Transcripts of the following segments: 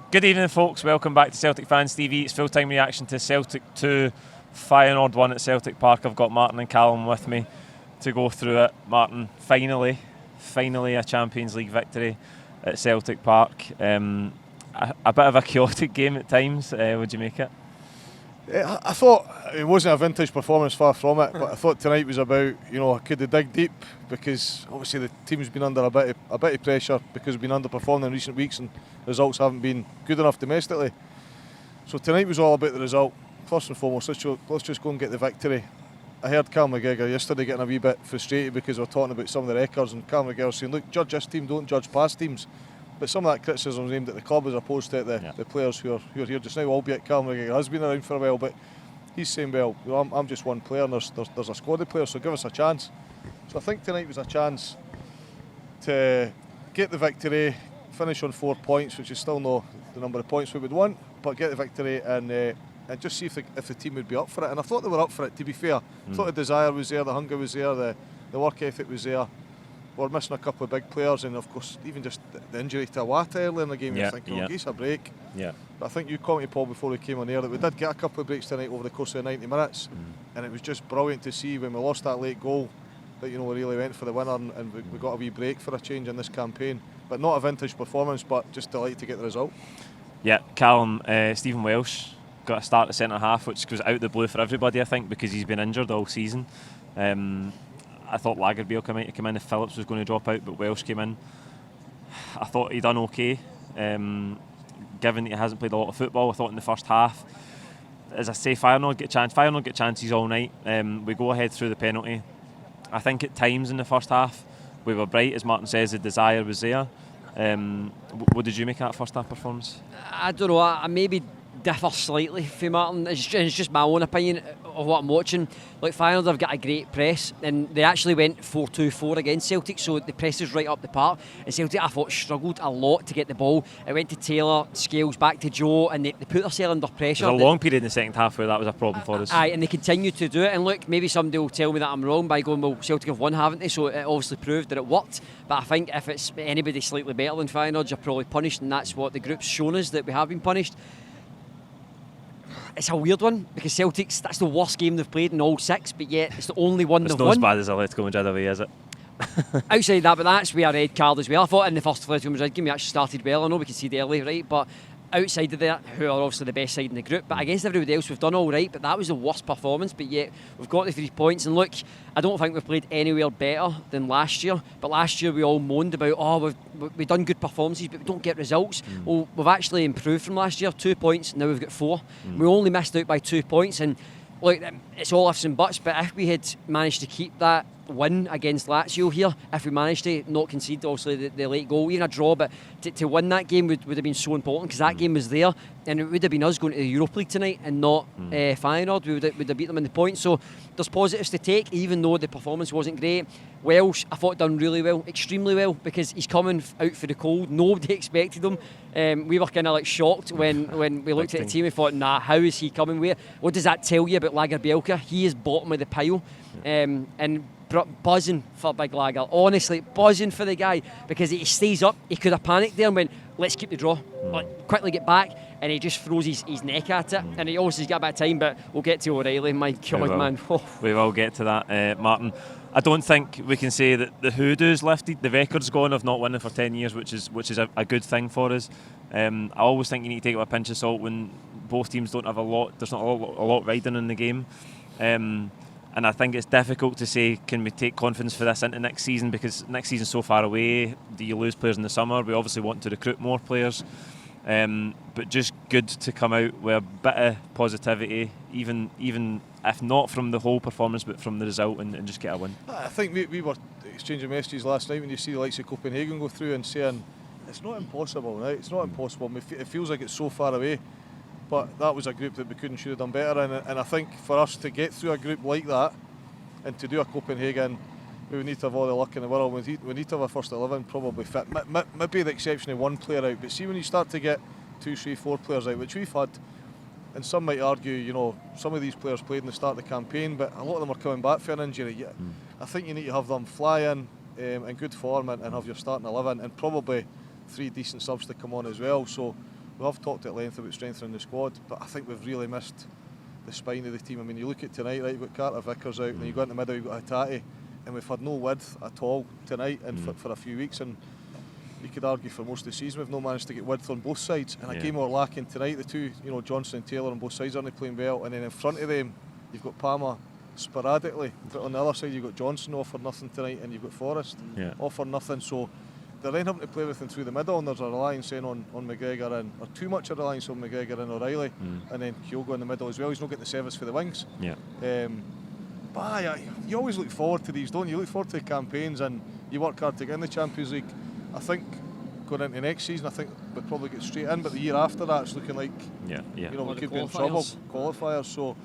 Good evening, folks. Welcome back to Celtic Fans TV. It's full-time reaction to Celtic 2, Feyenoord 1 at Celtic Park. I've got Martin and Callum with me to go through it. Martin, finally a Champions League victory at Celtic Park. A bit of a chaotic game at times. Would you make it? I thought it wasn't a vintage performance, far from it, but I thought tonight was about, could they dig deep, because obviously the team's been under a bit of pressure because we've been underperforming in recent weeks and results haven't been good enough domestically. So tonight was all about the result. First and foremost, let's just go and get the victory. I heard Callum McGregor yesterday getting a wee bit frustrated because we're talking about some of the records, and Callum McGregor saying, look, judge this team, don't judge past teams. But some of that criticism was aimed at the club as opposed to the players who are here just now, albeit Callum McGregor has been around for a while, but he's saying, well, I'm just one player and there's a squad of players, so give us a chance. So I think tonight was a chance to get the victory, finish on 4 points, which is still not the number of points we would want, but get the victory and just see if the team would be up for it. And I thought they were up for it, to be fair. I thought the desire was there, the hunger was there, the work ethic was there. We're missing a couple of big players, and of course even just the injury to Awata earlier in the game, you're thinking, give us a break. Yeah. But I think you commented, Paul, before we came on air that we did get a couple of breaks tonight over the course of the 90 minutes, and it was just brilliant to see when we lost that late goal that we really went for the winner, and we got a wee break for a change in this campaign. But not a vintage performance, but just delighted to get the result. Yeah, Callum, Stephen Welsh got a start at centre half, which was out the blue for everybody, I think, because he's been injured all season. I thought Lagerbielke might have come in if Phillips was going to drop out, but Welsh came in. I thought he done okay, given that he hasn't played a lot of football. I thought in the first half, as I say, Feyenoord get chances all night. We go ahead through the penalty. I think at times in the first half we were bright, as Martin says, the desire was there. What did you make of that first half performance? I don't know, I maybe differ slightly from Martin. It's just my own opinion of what I'm watching. Like, Feyenoord have got a great press, and they actually went 4-2-4 against Celtic, so the press is right up the park. And Celtic, I thought, struggled a lot to get the ball. It went to Taylor, Scales back to Joe, and they put themselves under pressure. There was a long period in the second half where that was a problem for us. Aye, and they continued to do it. And look, maybe somebody will tell me that I'm wrong by going, well, Celtic have won, haven't they? So it obviously proved that it worked. But I think if it's anybody slightly better than Feyenoord, you're probably punished, and that's what the group's shown us, that we have been punished. It's a weird one, because Celtic's, that's the worst game they've played in all 6, but yet it's the only one they've won. It's not as bad as Atletico Madrid away, is it? Outside that, but that's where a red card as well. I thought in the first Atletico Madrid game we actually started well. I know we could see the early, right? But outside of that, who are obviously the best side in the group, but against everybody else we've done all right, but that was the worst performance. But yet we've got the 3 points, and look, I don't think we've played anywhere better than last year. But last year we all moaned about, we've done good performances but we don't get results. Well, we've actually improved from last year. 2 points, now we've got 4. We only missed out by 2 points, and look, it's all ifs and buts, but if we had managed to keep that win against Lazio here, if we managed to not concede obviously the late goal, even a draw, but to win that game would have been so important, because that game was there, and it would have been us going to the Europa League tonight and not Feyenoord. We would have beat them in the points. So there's positives to take, even though the performance wasn't great. Welsh, I thought, done really well, extremely well, because he's coming out for the cold. Nobody expected him. We were kind of like shocked when we looked at the team and thought, nah, how is he coming? What does that tell you about Lagerbielke? He is bottom of the pile, and buzzing for Big Lager, honestly buzzing for the guy, because he stays up. He could have panicked there and went, let's keep the draw, quickly get back, and he just throws his neck at it, and he obviously has got a bit of time, but we'll get to O'Reilly. My God, man. We will get to that, Martin. I don't think we can say that the hoodoo's lifted, the record's gone of not winning for 10 years, which is a good thing for us. I always think you need to take it with a pinch of salt when both teams don't have there's not a lot riding in the game. And I think it's difficult to say, can we take confidence for this into next season, because next season's so far away. Do you lose players in the summer? We obviously want to recruit more players, but just good to come out with a bit of positivity, even if not from the whole performance, but from the result, and just get a win. I think we were exchanging messages last night when you see the likes of Copenhagen go through and saying, it's not impossible, right? It's not impossible. It feels like it's so far away. But that was a group that we should have done better, and I think for us to get through a group like that and to do a Copenhagen, we would need to have all the luck in the world. We need to have a first 11 probably fit, maybe the exception of one player out, but see when you start to get 2, 3, 4 players out, which we've had, and some might argue, some of these players played in the start of the campaign, but a lot of them are coming back for an injury. I think you need to have them fly in good form and have your starting 11, and probably 3 decent subs to come on as well. So we have talked at length about strengthening the squad, but I think we've really missed the spine of the team. I mean, you look at tonight, right? You've got Carter Vickers out, and you go into the middle, you've got Hatate, and we've had no width at all tonight, and for a few weeks, and you could argue for most of the season we've not managed to get width on both sides. And a game we're lacking tonight, the two, Johnson and Taylor on both sides aren't playing well, and then in front of them you've got Palma sporadically, but on the other side you've got Johnson offer nothing tonight, and you've got Forrest offer nothing. So they're then having to play everything through the middle, and there's a reliance then on McGregor, and or too much a reliance on McGregor and O'Reilly, and then Kyogo in the middle as well. He's not getting the service for the wings. But you always look forward to these, don't you? You look forward to the campaigns, and you work hard to get in the Champions League. I think going into next season, I think we'll probably get straight in, but the year after that it's looking like we could be in trouble. Qualifiers. So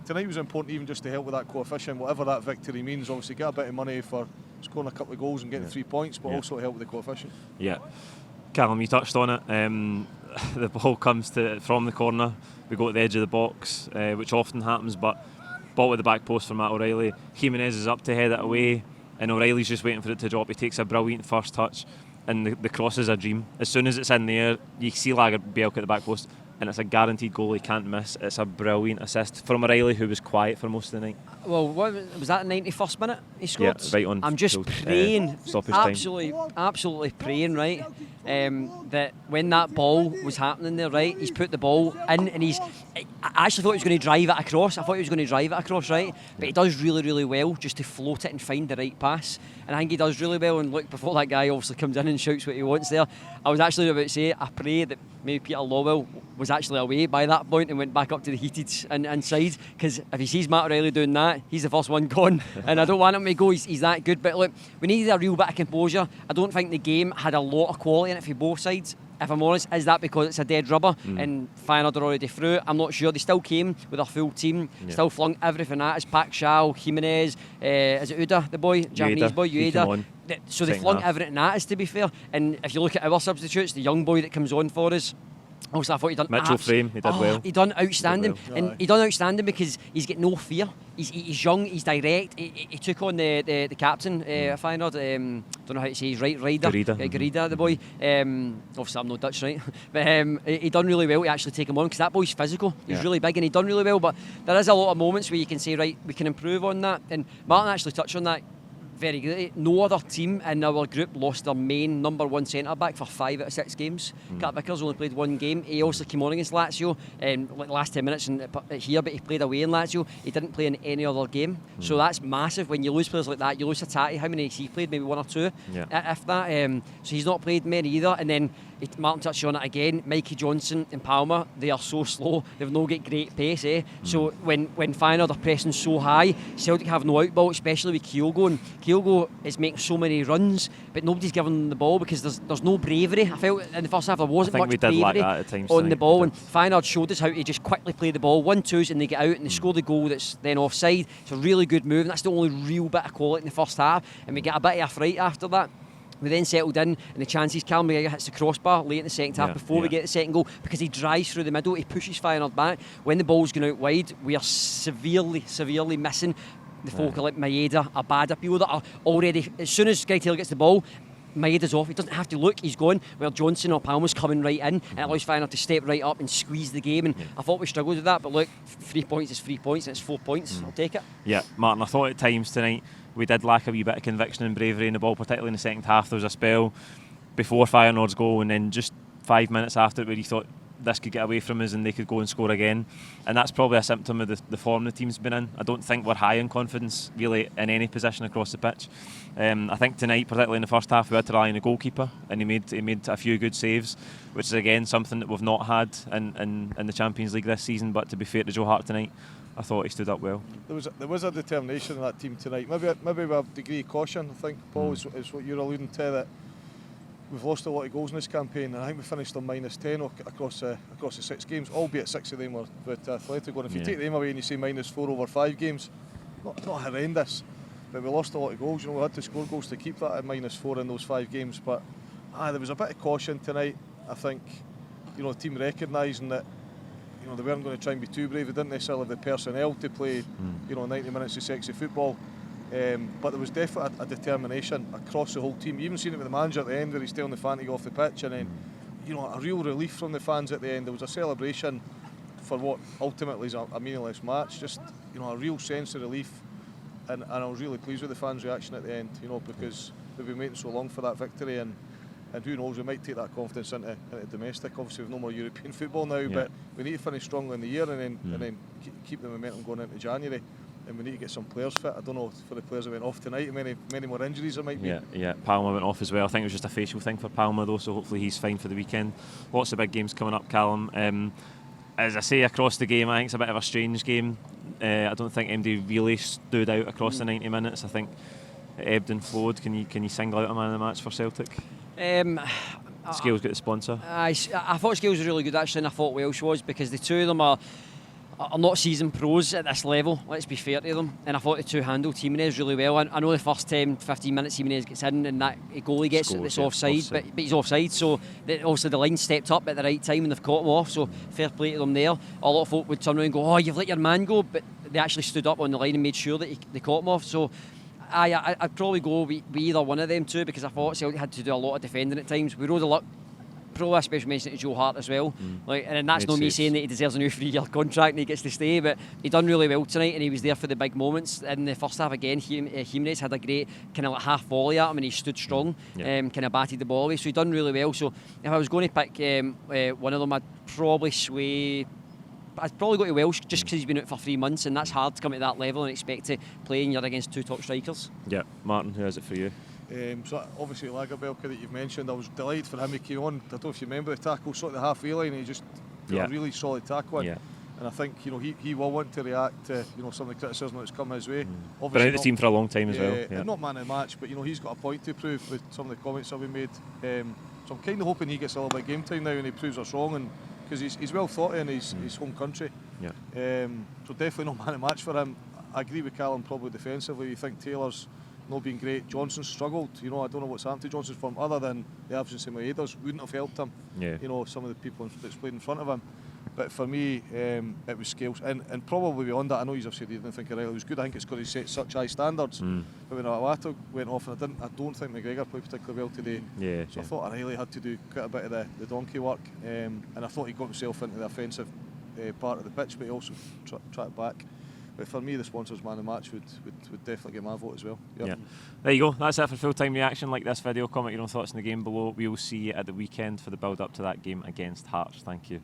tonight was important, even just to help with that coefficient, whatever that victory means. Obviously get a bit of money for scoring a couple of goals and getting 3 points, but also help with the coefficient. Callum, you touched on it. The ball comes from the corner, we go to the edge of the box, which often happens, but ball at the back post from Matt O'Reilly. Jimenez is up to head it away, and O'Reilly's just waiting for it to drop. He takes a brilliant first touch, and the cross is a dream. As soon as it's in the air, you see Lagerbielke at the back post, and it's a guaranteed goal he can't miss. It's a brilliant assist from O'Reilly, who was quiet for most of the night. Well, what was that, the 91st minute he scored? Yeah, right on. I'm just praying, absolutely praying, right, that when that ball was happening there, right, he's put the ball in, and I actually thought he was going to drive it across. Right? But he does really, really well just to float it and find the right pass. And I think he does really well. And look, before that guy obviously comes in and shouts what he wants there, I was actually about to say, I pray that maybe Peter Lawwell was actually away by that point and went back up to the heated inside, because if he sees Matt O'Reilly doing that, he's the first one gone. And I don't want him to go, he's that good. But look, we needed a real bit of composure. I don't think the game had a lot of quality in it for both sides. If I'm honest, is that because it's a dead rubber and Feyenoord are already through? I'm not sure. They still came with a full team, still flung everything at us. Pak Shao, Jimenez, is it Uda, the boy, Japanese boy, Ueda. So they flung everything at us, to be fair. And if you look at our substitutes, the young boy that comes on for us, also, I thought he done Mitchell Frame, he did well. He done outstanding, and he done outstanding because he's got no fear. He's young, he's direct. He took on the captain of Feyenoord. Don't know how to say his right, Garida, the boy. Obviously, I'm no Dutch, right? But he done really well to actually take him on, because that boy's physical. He's really big, and he done really well. But there is a lot of moments where you can say, right, we can improve on that. And Martin actually touched on that very good. No other team in our group lost their main number one centre back for 5 out of 6 games. Carter Vickers only played 1 game. He also came on against Lazio like last 10 minutes here, but he played away in Lazio. He didn't play in any other game. So that's massive. When you lose players like that, you lose Hatate. How many has he played? Maybe 1 or 2, if that. So he's not played many either. And then Martin touched on it again. Mikey Johnson and Palma, they are so slow. They've not got great pace. So when Feyenoord are pressing so high, Celtic have no outball, especially with Kyogo. And Kyogo is making so many runs, but nobody's giving them the ball because there's no bravery. I felt in the first half there wasn't much bravery on the ball. And Feyenoord showed us how to just quickly play the ball, 1-2s, and they get out and they score the goal that's then offside. It's a really good move, and that's the only real bit of quality in the first half. And we get a bit of a fright after that. We then settled in, and the chances, Callum McGregor hits the crossbar late in the second half before we get the second goal, because he drives through the middle, he pushes Feyenoord back. When the ball's going out wide, we are severely missing the folk like Maeda, Abada, people that are already, as soon as Greg Taylor gets the ball, Maeda's off. He doesn't have to look, he's gone. Where Johnson or Palma's coming right in, and it allows Feyenoord to step right up and squeeze the game. And I thought we struggled with that, but look, 3 points is 3 points, and it's 4 points. I'll take it. Yeah, Martin, I thought at times tonight we did lack a wee bit of conviction and bravery in the ball, particularly in the second half. There was a spell before Feyenoord's goal, and then just 5 minutes after it where you thought this could get away from us and they could go and score again. And that's probably a symptom of the form the team's been in. I don't think we're high in confidence really in any position across the pitch. I think tonight, particularly in the first half, we had to rely on the goalkeeper, and he made a few good saves, which is again something that we've not had in the Champions League this season. But to be fair to Joe Hart tonight, I thought he stood up well. There was a determination in that team tonight. Maybe with a degree of caution, I think, Paul, is what you're alluding to, that we've lost a lot of goals in this campaign, and I think we finished on -10 across the 6 games, albeit 6 of them were with Atletico. And if you take them away and you say -4 over 5 games, not horrendous, but we lost a lot of goals. We had to score goals to keep that at -4 in those 5 games. But there was a bit of caution tonight. I think the team recognising that they weren't going to try and be too brave. They didn't necessarily have the personnel to play 90 minutes of sexy football. But there was definitely a determination across the whole team. You even seen it with the manager at the end, where he's telling the fan to go off the pitch, and then a real relief from the fans at the end. There was a celebration for what ultimately is a meaningless match. Just a real sense of relief, and I was really pleased with the fans' reaction at the end. Because we've been waiting so long for that victory, and who knows, we might take that confidence into domestic. Obviously, with no more European football now, but we need to finish strongly in the year and then keep the momentum going into January. And we need to get some players fit. I don't know for the players that went off tonight, many more injuries there might be. Yeah, Palma went off as well. I think it was just a facial thing for Palma though, so hopefully he's fine for the weekend. Lots of big games coming up, Callum. As I say, across the game, I think it's a bit of a strange game. I don't think MD really stood out across the 90 minutes. I think it ebbed and flowed. Can you single out a man of the match for Celtic? Scales got the sponsor. I thought Scales was really good actually, and I thought Welsh was, because the two of them are not seasoned pros at this level, let's be fair to them, and I thought the two handled Jimenez really well. I know the first 10-15 minutes Jimenez gets in and that goalie gets it, that's offside. But he's offside, so obviously the line stepped up at the right time and they've caught him off, so fair play to them there. A lot of folk would turn around and go, oh, you've let your man go, but they actually stood up on the line and made sure that they caught him off. So I'd probably go with either one of them two, because I thought Celtic had to do a lot of defending at times. We rode a lot. Probably a special mention to Joe Hart as well. And that's not me saying that he deserves a new 3-year contract and he gets to stay, but he done really well tonight and he was there for the big moments. In the first half again, Jimenez had a great kind of like half volley at him and he stood strong, kind of batted the ball away, so he done really well. So if I was going to pick one of them, I'd probably go to Welsh, just because he's been out for 3 months, and that's hard to come at that level and expect to play and you're against two top strikers. Yeah, Martin, who is it for you? So obviously Lagerbielke that you've mentioned, I was delighted for him. He came on, I don't know if you remember the tackle, sort of the halfway line, and he just got a really solid tackle in. And I think he will want to react to some of the criticism that's come his way. Been out the team for a long time as well. And not man of the match, but he's got a point to prove with some of the comments that we made. So I'm kind of hoping he gets a little bit of game time now and he proves us wrong, and because he's well thought in his home country. So definitely not man of the match for him. I agree with Callum, probably defensively. You think Taylor's not been great. Johnson struggled. I don't know what's happened to Johnson's form other than the absence of Maeda's wouldn't have helped him. Some of the people that's played in front of him. But for me, it was Scales, and probably beyond that. I know you've said you didn't think it was good. I think it's because he set such high standards. But when Awato went off, I don't think McGregor played particularly well today. So I thought O'Reilly had to do quite a bit of the donkey work, and I thought he got himself into the offensive part of the pitch, but he also tracked back. But for me, the sponsors man of the match would definitely get my vote as well. There you go. That's it for full-time reaction. Like this video, comment your own thoughts on the game below. We will see you at the weekend for the build-up to that game against Hearts. Thank you.